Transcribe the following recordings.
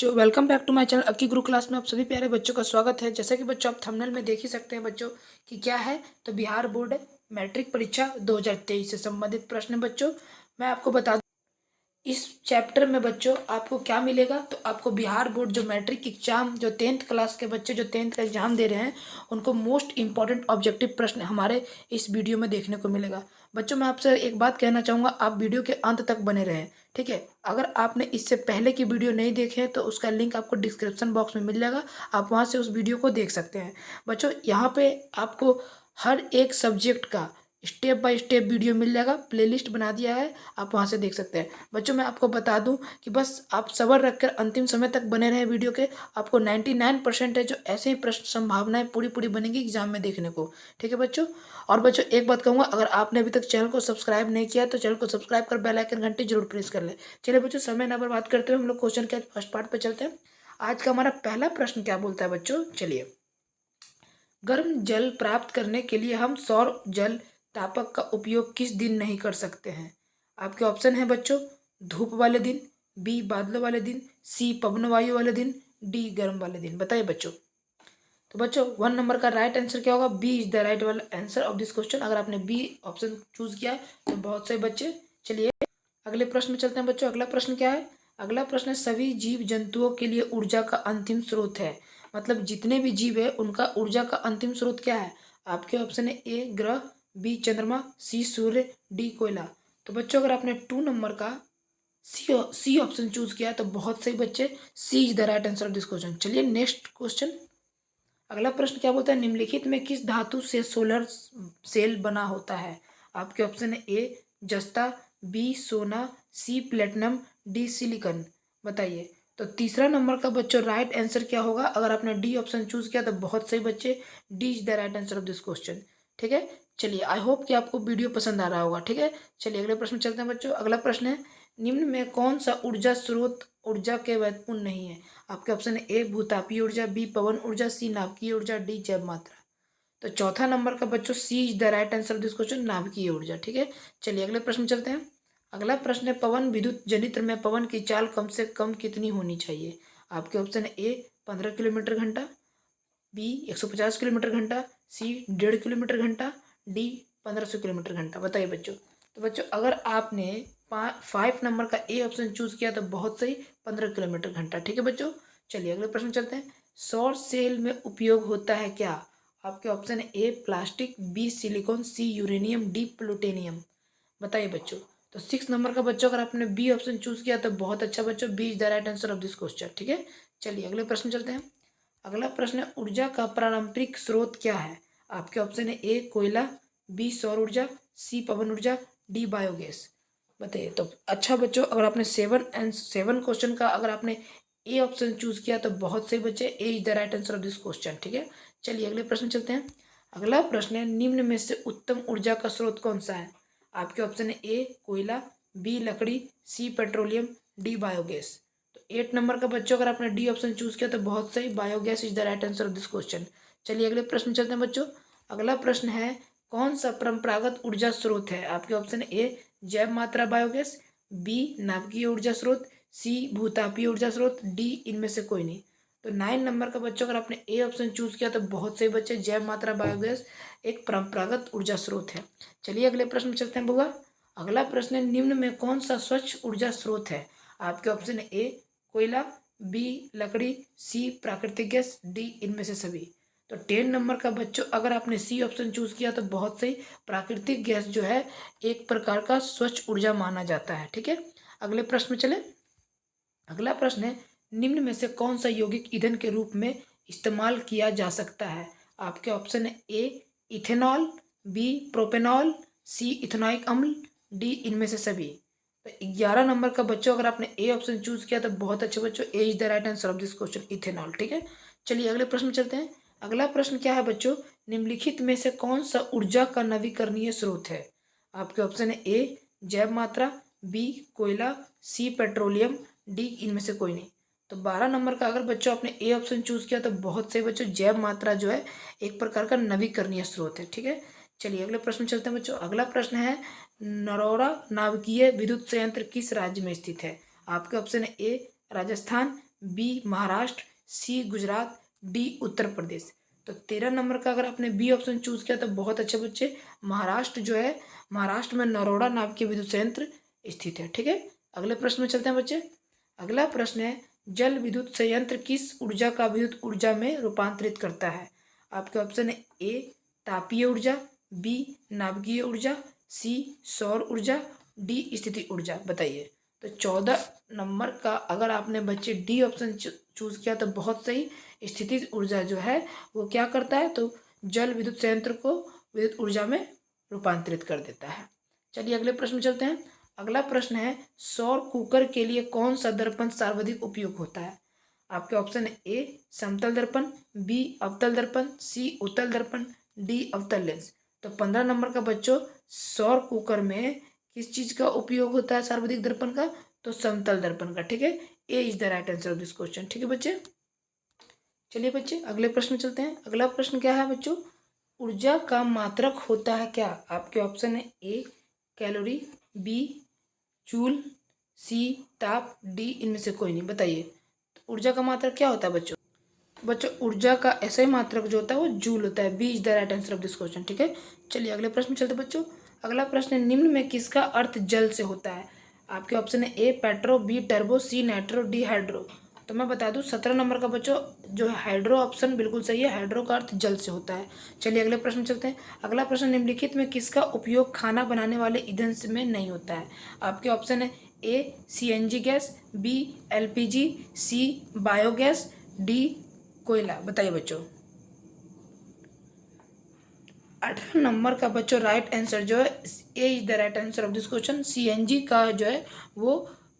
बच्चों, welcome back to my channel Akki Guru class में आप सभी प्यारे बच्चों का स्वागत है। जैसा कि बच्चों आप थंबनेल में देख ही सकते हैं बच्चों कि क्या है, तो बिहार बोर्ड मैट्रिक परीक्षा 2023 से संबंधित प्रश्न है बच्चों। मैं आपको बता दूं इस चैप्टर में बच्चों आपको क्या मिलेगा, तो आपको बिहार बोर्ड जो मैट्रिक एग्जाम जो 10th क्लास के बच्चे जो 10th का एग्जाम दे रहे हैं उनको मोस्ट इंपॉर्टेंट ऑब्जेक्टिव प्रश्न हमारे इस वीडियो में देखने को मिलेगा। बच्चों मैं आपसे एक बात कहना चाहूँगा, आप वीडियो के अंत तक बने रहें, ठीक है। अगर आपने इससे पहले की वीडियो नहीं देखे हैं तो उसका लिंक आपको डिस्क्रिप्शन बॉक्स में मिल जाएगा, आप वहाँ से उस वीडियो को देख सकते हैं। बच्चों यहाँ पे आपको हर एक सब्जेक्ट का स्टेप बाय स्टेप वीडियो मिल जाएगा, प्लेलिस्ट बना दिया है, आप वहाँ से देख सकते हैं। बच्चों मैं आपको बता दूं कि बस आप सब्र रखकर अंतिम समय तक बने रहें वीडियो के, आपको 99% है जो ऐसे ही प्रश्न संभावनाएं पूरी पूरी बनेगी एग्जाम में देखने को, ठीक है बच्चों। और बच्चों एक बात कहूँगा, अगर आपने अभी तक चैनल को सब्सक्राइब नहीं किया तो चैनल को सब्सक्राइब कर बेल आइकन घंटी जरूर प्रेस कर ले। चलिए बच्चों समय ना बर्बाद करते हुए हम लोग क्वेश्चन के फर्स्ट पार्ट पर चलते हैं। आज का हमारा पहला प्रश्न क्या बोलता है बच्चों, चलिए। गर्म जल प्राप्त करने के लिए हम सौर जल तापक का उपयोग किस दिन नहीं कर सकते हैं? आपके ऑप्शन है बच्चों, धूप वाले दिन, बी बादलों वाले दिन, सी पवन वायु वाले दिन, डी गर्म वाले दिन। बताइए बच्चों। तो बच्चों 1 नंबर का राइट आंसर क्या होगा? बी इज द राइट वाला आंसर ऑफ दिस क्वेश्चन। अगर आपने बी ऑप्शन चूज किया तो बहुत सही बच्चे। चलिए अगले प्रश्न में चलते हैं बच्चों। अगला प्रश्न क्या है? अगला प्रश्न है, सभी जीव जंतुओं के लिए ऊर्जा का अंतिम स्रोत है, मतलब जितने भी जीव है उनका ऊर्जा का अंतिम स्रोत क्या है? आपके ऑप्शन है ए ग्रह, बी चंद्रमा, सी सूर्य, डी कोयला। तो बच्चों अगर आपने 2 नंबर का सी ऑप्शन चूज किया तो बहुत सही बच्चे, C is the right answer of this question. चलिए नेक्स्ट क्वेश्चन। अगला प्रश्न क्या बोलता है, निम्नलिखित में किस धातु से सोलर सेल बना होता है? आपके ऑप्शन है ए जस्ता, बी सोना, सी प्लेटिनम, डी सिलिकॉन। बताइए। तो तीसरा नंबर का बच्चों राइट आंसर क्या होगा? अगर आपने डी ऑप्शन चूज किया तो बहुत सही बच्चे, D is the right answer of this question, ठीक है। चलिए आई होप कि आपको वीडियो पसंद आ रहा होगा, ठीक है। चलिए अगले प्रश्न चलते हैं बच्चों। अगला प्रश्न है, निम्न में कौन सा ऊर्जा स्रोत ऊर्जा के महत्वपूर्ण नहीं है? आपके ऑप्शन है ए भूतापीय ऊर्जा, बी पवन ऊर्जा, सी नाभिकीय ऊर्जा, डी जैव मात्रा। तो चौथा नंबर का बच्चों C is the right answer of this question, नाभिकीय ऊर्जा, ठीक है। चलिए अगले प्रश्न चलते हैं। अगला प्रश्न है, पवन विद्युत जनित्र में पवन की चाल कम से कम कितनी होनी चाहिए? आपके ऑप्शन है ए 15 किलोमीटर घंटा, बी 150 किलोमीटर घंटा, सी 1.5 किलोमीटर घंटा, डी 1500 किलोमीटर घंटा। बताइए बच्चों। तो बच्चों अगर आपने 5 नंबर का ए ऑप्शन चूज किया तो बहुत सही, 15 किलोमीटर घंटा, ठीक है बच्चों। चलिए अगले प्रश्न चलते हैं। सौर सेल में उपयोग होता है क्या? आपके ऑप्शन है ए प्लास्टिक, बी सिलिकॉन, सी यूरेनियम, डी प्लूटोनियम। बताइए बच्चों। तो 6 नंबर का बच्चों अगर आपने बी ऑप्शन चूज किया तो बहुत अच्छा बच्चों, B is the right answer of this question, ठीक है। चलिए अगले प्रश्न चलते हैं। अगला प्रश्न है, ऊर्जा का पारंपरिक स्रोत क्या है? आपके ऑप्शन है ए कोयला, बी सौर ऊर्जा, सी पवन ऊर्जा, डी बायोगैस। बताइए। तो अच्छा बच्चों अगर आपने 7 क्वेश्चन का अगर आपने ए ऑप्शन चूज किया तो बहुत सही बच्चे, A is the right answer of this question, ठीक है। चलिए अगले प्रश्न चलते हैं। अगला प्रश्न है, निम्न में से उत्तम ऊर्जा का स्रोत कौन सा है? आपके ऑप्शन है ए कोयला, बी लकड़ी, सी पेट्रोलियम, डी बायोगैस। तो 8 नंबर का बच्चों अगर आपने डी ऑप्शन चूज किया तो बहुत सही, biogas is the right answer of this question. चलिए अगले प्रश्न चलते हैं बच्चों। अगला प्रश्न है, कौन सा परंपरागत ऊर्जा स्रोत है? आपके ऑप्शन है ए जैव मात्रा बायोगैस, बी नाभिकीय ऊर्जा स्रोत, सी भूतापीय ऊर्जा स्रोत, डी इनमें से कोई नहीं। तो 9 नंबर का बच्चों अगर आपने ए ऑप्शन चूज किया तो बहुत सही बच्चे, जैव मात्रा बायोगैस एक परंपरागत ऊर्जा स्रोत है। चलिए अगले प्रश्न में चलते हैं बुआ। अगला प्रश्न है, निम्न में कौन सा स्वच्छ ऊर्जा स्रोत है? आपके ऑप्शन है ए कोयला, बी लकड़ी, सी प्राकृतिक गैस, डी इनमें से सभी। तो 10 नंबर का बच्चों अगर आपने सी ऑप्शन चूज किया तो बहुत सही, प्राकृतिक गैस जो है एक प्रकार का स्वच्छ ऊर्जा माना जाता है, ठीक है। अगले प्रश्न में चले। अगला प्रश्न है, निम्न में से कौन सा यौगिक ईंधन के रूप में इस्तेमाल किया जा सकता है? आपके ऑप्शन है ए इथेनॉल, बी प्रोपेनॉल, सी इथेनॉइक अम्ल, डी इनमें से सभी। तो 11 नंबर का बच्चों अगर आपने ए ऑप्शन चूज किया तो बहुत अच्छे बच्चों, A is the right answer of this question, ethanol, ठीक है। चलिए अगले प्रश्न में चलते हैं। अगला प्रश्न क्या है बच्चों, निम्नलिखित में से कौन सा ऊर्जा का नवीकरणीय स्रोत है? आपके ऑप्शन है ए जैव मात्रा, बी कोयला, सी पेट्रोलियम, डी इनमें से कोई नहीं। तो 12 नंबर का अगर बच्चों आपने ए ऑप्शन चूज किया तो बहुत सही बच्चों, जैव मात्रा जो है एक प्रकार का नवीकरणीय स्रोत है, ठीक है। चलिए अगले प्रश्न चलते हैं बच्चों। अगला प्रश्न है, नरौरा नाभिकीय विद्युत संयंत्र किस राज्य में स्थित है? आपके ऑप्शन है ए राजस्थान, बी महाराष्ट्र, सी गुजरात, डी उत्तर प्रदेश। तो 13 नंबर का अगर आपने बी ऑप्शन चूज किया तो बहुत अच्छे बच्चे। महाराष्ट्र जो है, महाराष्ट्र में नरोडा नाम के विद्युत संयंत्र स्थित है। ठीक है, अगले प्रश्न में चलते हैं बच्चे। अगला प्रश्न है, जल विद्युत संयंत्र किस ऊर्जा का विद्युत ऊर्जा में रूपांतरित करता है? आपके ऑप्शन है ए तापीय ऊर्जा, बी नाभिकीय ऊर्जा, सी सौर ऊर्जा, डी स्थिति ऊर्जा। बताइए। तो 14 नंबर का अगर आपने बच्चे डी ऑप्शन चूज किया तो बहुत सही। स्थिति ऊर्जा जो है वो क्या करता है, तो जल विद्युत संयंत्र को विद्युत ऊर्जा में रूपांतरित कर देता है। चलिए अगले प्रश्न में चलते हैं। अगला प्रश्न है, सौर कुकर के लिए कौन सा दर्पण सर्वाधिक उपयोग होता है? आपके ऑप्शन है ए समतल दर्पण, बी अवतल दर्पण, सी उत्तल दर्पण, डी अवतल लेंस। तो 15 नंबर का बच्चों, सौर कुकर में किस चीज का उपयोग होता है सर्वाधिक दर्पण का? तो समतल दर्पण का। ठीक है, A is the right answer of this question. ठीक है बच्चे, चलिए बच्चे अगले प्रश्न में चलते हैं। अगला प्रश्न क्या है बच्चों? ऊर्जा का मात्रक होता है क्या? आपके ऑप्शन है ए कैलोरी, बी जूल, सी ताप, डी इनमें से कोई नहीं। बताइए। तो ऊर्जा का मात्रक क्या होता है बच्चों? बच्चों ऊर्जा का ऐसा ही मात्रक जो होता है वो जूल होता है। B is the right answer of this question. ठीक है, चलिए अगले प्रश्न में चलते हैं बच्चों। अगला प्रश्न है, निम्न में किसका अर्थ जल से होता है? आपके ऑप्शन है ए पेट्रो, बी टर्बो, सी नाइट्रो, डी हाइड्रो। तो मैं बता दूं 17 नंबर का बच्चों जो है हाइड्रो ऑप्शन बिल्कुल सही है। हाइड्रो का अर्थ जल से होता है। चलिए अगले प्रश्न में चलते हैं। अगला प्रश्न, निम्नलिखित में किसका उपयोग खाना बनाने वाले ईंधन में नहीं होता है? आपके ऑप्शन है ए सीएनजी गैस, बी एलपीजी, सी बायोगैस, डी कोयला। बताइए बच्चों। 18 नंबर का बच्चों राइट आंसर जो है A is the right answer of this question. CNG का जो है वो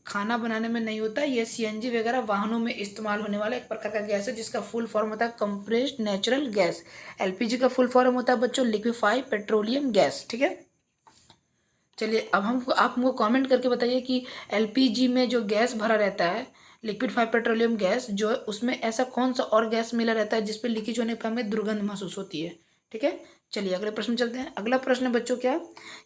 खाना बनाने में नहीं होता। ये सीएनजी वगैरह वाहनों में इस्तेमाल होने वाला एक प्रकार का गैस है जिसका फुल फॉर्म होता है कंप्रेस्ड नेचुरल गैस। एलपीजी का फुल फॉर्म होता है बच्चों लिक्विफाइड पेट्रोलियम गैस। ठीक है, चलिए अब आप हमको कमेंट करके बताइए कि एलपीजी में जो गैस भरा रहता है लिक्विफाइड पेट्रोलियम गैस जो है उसमें ऐसा कौन सा और गैस मिला रहता है जिसपे लीकेज होने पर हमें दुर्गंध महसूस होती है। ठीक है, चलिए अगले प्रश्न चलते हैं। अगला प्रश्न है बच्चों क्या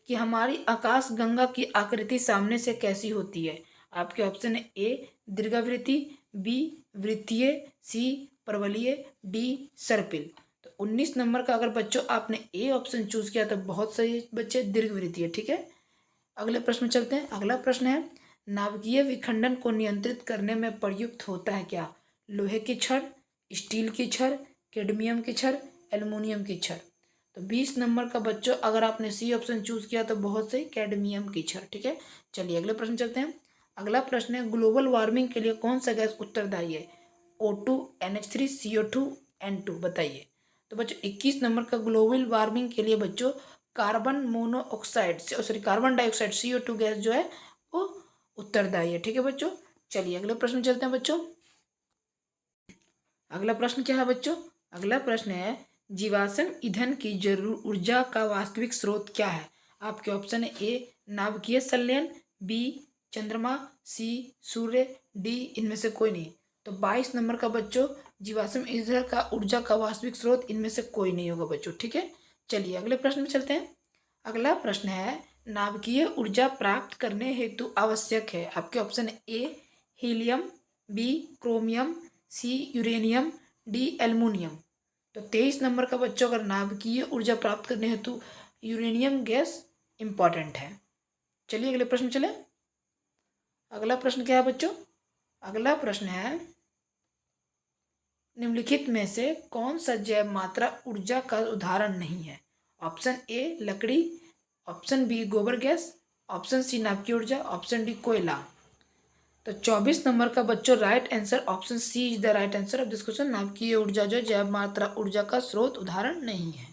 कि हमारी आकाश गंगा की आकृति सामने से कैसी होती है? आपके ऑप्शन है ए दीर्घावृत्ति, बी वृत्तीय, सी परवलयीय, डी सर्पिल। तो 19 नंबर का अगर बच्चों आपने ए ऑप्शन चूज किया तो बहुत सही बच्चे, दीर्घवृत्तीय। ठीक है, अगले प्रश्न में चलते हैं। अगला प्रश्न है, नाभिकीय विखंडन को नियंत्रित करने में प्रयुक्त होता है क्या? लोहे की छड़, स्टील की छड़, कैडमियम की छड़, एल्युमिनियम की छड़। तो 20 नंबर का बच्चों अगर आपने सी ऑप्शन चूज किया तो बहुत सही, कैडमियम की छड़। ठीक है, चलिए अगले प्रश्न चलते हैं। अगला प्रश्न है, ग्लोबल वार्मिंग के लिए कौन सा गैस उत्तरदायी है? O2, NH3, CO2, N2। बताइए। तो बच्चों 21 नंबर का ग्लोबल वार्मिंग के लिए बच्चों carbon monoxide sorry carbon dioxide CO2 gas जो है वो उत्तरदायी है। ठीक है बच्चों, चलिए अगले प्रश्न चलते हैं बच्चों। अगला प्रश्न क्या है बच्चों? अगला प्रश्न है, जीवाश्म ईंधन की जरूर ऊर्जा का वास्तविक स्रोत क्या है? आपके ऑप्शन है ए नाभिकीय संलयन, बी चंद्रमा, सी सूर्य, डी इनमें से कोई नहीं। तो 22 नंबर का बच्चों जीवाश्म ईंधन का ऊर्जा का वास्तविक स्रोत इनमें से कोई नहीं होगा बच्चों। ठीक है, चलिए अगले प्रश्न में चलते हैं। अगला प्रश्न है, नाभिकीय ऊर्जा प्राप्त करने हेतु आवश्यक है? आपके ऑप्शन है ए हीलियम, बी क्रोमियम, सी यूरेनियम, डी एल्युमिनियम। तो 23 नंबर का बच्चों अगर नाभिकीय ऊर्जा प्राप्त करने हेतु यूरेनियम गैस इंपॉर्टेंट है। चलिए अगले प्रश्न चले। अगला प्रश्न क्या है बच्चों? अगला प्रश्न है, निम्नलिखित में से कौन सा जैव मात्रा ऊर्जा का उदाहरण नहीं है? ऑप्शन ए लकड़ी, ऑप्शन बी गोबर गैस, ऑप्शन सी नाभिकीय ऊर्जा, ऑप्शन डी कोयला। तो 24 नंबर का बच्चों right answer option C is the right answer of this question. नाभिकीय ऊर्जा जो जैव मात्रा ऊर्जा का स्रोत उदाहरण नहीं है।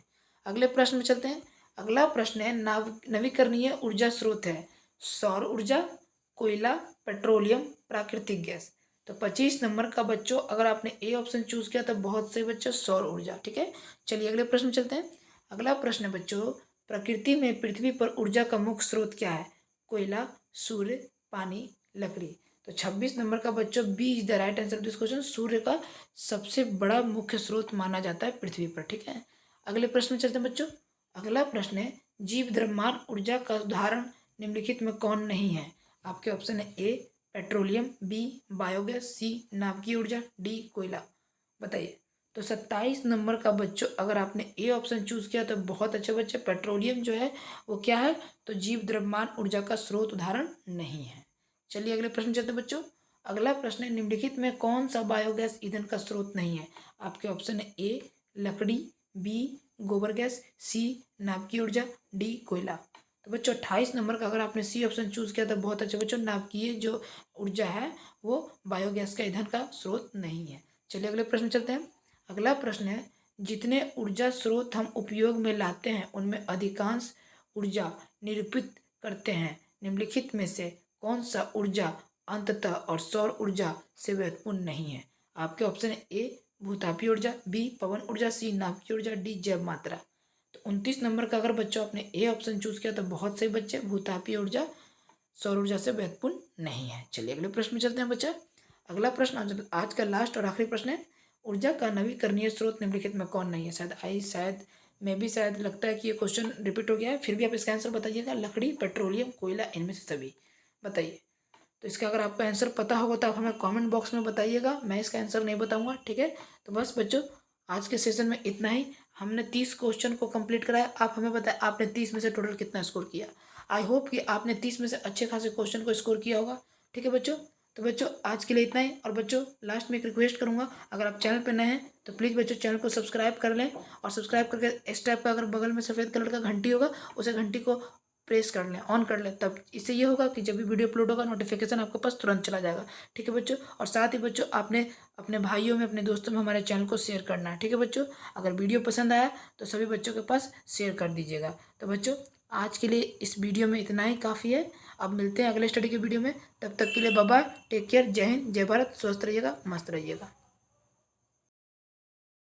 अगले प्रश्न में चलते हैं। अगला प्रश्न है, नवीकरणीय ऊर्जा स्रोत है सौर ऊर्जा, कोयला, पेट्रोलियम, प्राकृतिक गैस। तो 25 नंबर का बच्चों अगर आपने ए ऑप्शन चूज किया तो बहुत सही बच्चों, सौर ऊर्जा। ठीक है, चलिए अगले प्रश्न में चलते हैं। अगला प्रश्न है बच्चों, प्रकृति में पृथ्वी पर ऊर्जा का मुख्य स्रोत क्या है? कोयला, सूर्य, पानी, लकड़ी। तो 26 नंबर का बच्चों B is the right answer of this question. सूर्य का सबसे बड़ा मुख्य स्रोत माना जाता है पृथ्वी पर। ठीक है, अगले प्रश्न में चलते हैं बच्चों। अगला प्रश्न है, जीव द्रव्यमान ऊर्जा का उदाहरण निम्नलिखित में कौन नहीं है? आपके ऑप्शन है ए पेट्रोलियम, बी बायोगैस, सी नाभिकीय ऊर्जा, डी कोयला। बताइए। तो 27 नंबर का बच्चों अगर आपने ए ऑप्शन चूज किया तो बहुत अच्छे बच्चे। पेट्रोलियम जो है वो क्या है, तो जीव द्रव्यमान ऊर्जा का स्रोत उदाहरण नहीं है। चलिए अगले प्रश्न चलते हैं बच्चों। अगला प्रश्न है, निम्नलिखित में कौन सा बायोगैस ईंधन का स्रोत नहीं है। आपके ऑप्शन है ए लकड़ी, बी गोबर गैस, सी नाभिकीय ऊर्जा, डी कोयला। तो बच्चों 28 नंबर का अगर आपने सी ऑप्शन चूज किया तो बहुत अच्छे बच्चों। नाभिकीय जो ऊर्जा है वो बायोगैस का ईंधन का स्रोत नहीं है। चलिए अगले प्रश्न चलते हैं। अगला प्रश्न है, जितने ऊर्जा स्रोत हम उपयोग में लाते हैं उनमें अधिकांश ऊर्जा निरूपित करते हैं निम्नलिखित में से कौन सा ऊर्जा अंततः और सौर ऊर्जा से व्युत्पन्न नहीं है। आपके ऑप्शन है ए भूतापीय ऊर्जा, बी पवन ऊर्जा, सी नाभिकीय ऊर्जा, डी जैव मात्रा। तो 29 नंबर का अगर बच्चों आपने ए ऑप्शन चूज किया तो बहुत सही बच्चे। भूतापीय ऊर्जा सौर ऊर्जा से व्युत्पन्न नहीं है। चलिए अगले प्रश्न में चलते हैं बच्चा। अगला प्रश्न आज का लास्ट और आखिरी प्रश्न है, ऊर्जा का नवीकरणीय स्रोत निम्नलिखित में कौन नहीं है। शायद मैं भी शायद लगता है कि ये क्वेश्चन रिपीट हो गया है, फिर भी आप इसका आंसर बताइएगा। लकड़ी, पेट्रोलियम, कोयला, इनमें से सभी। बताइए। तो इसका अगर आपको आंसर पता होगा तो आप हमें कमेंट बॉक्स में बताइएगा, मैं इसका आंसर नहीं बताऊंगा, ठीक है। तो बस बच्चों आज के सेशन में इतना ही। हमने 30 क्वेश्चन को कंप्लीट कराया। आप हमें बताएं आपने 30 में से टोटल कितना स्कोर किया। आई होप कि आपने 30 में से अच्छे खासे क्वेश्चन को स्कोर किया होगा, ठीक है बच्चों। तो बच्चों आज के लिए इतना ही। और बच्चों लास्ट में एक रिक्वेस्ट करूंगा, अगर आप चैनल पर नए हैं तो प्लीज़ बच्चों चैनल को सब्सक्राइब कर लें। और सब्सक्राइब करके इस टाइप का अगर बगल में सफ़ेद कलर का घंटी होगा उसे घंटी को प्रेस कर लें, ऑन कर लें, तब इससे ये होगा कि जब भी वीडियो अपलोड होगा नोटिफिकेशन आपके पास तुरंत चला जाएगा, ठीक है बच्चों। और साथ ही बच्चों आपने अपने भाइयों में, अपने दोस्तों में हमारे चैनल को शेयर करना है, ठीक है बच्चों। अगर वीडियो पसंद आया तो सभी बच्चों के पास शेयर कर दीजिएगा। तो बच्चों आज के लिए इस वीडियो में इतना ही काफ़ी है। अब मिलते हैं अगले स्टडी के वीडियो में, तब तक के लिए बाय बाय, टेक केयर, जय हिंद, जय भारत, स्वस्थ रहिएगा, मस्त रहिएगा।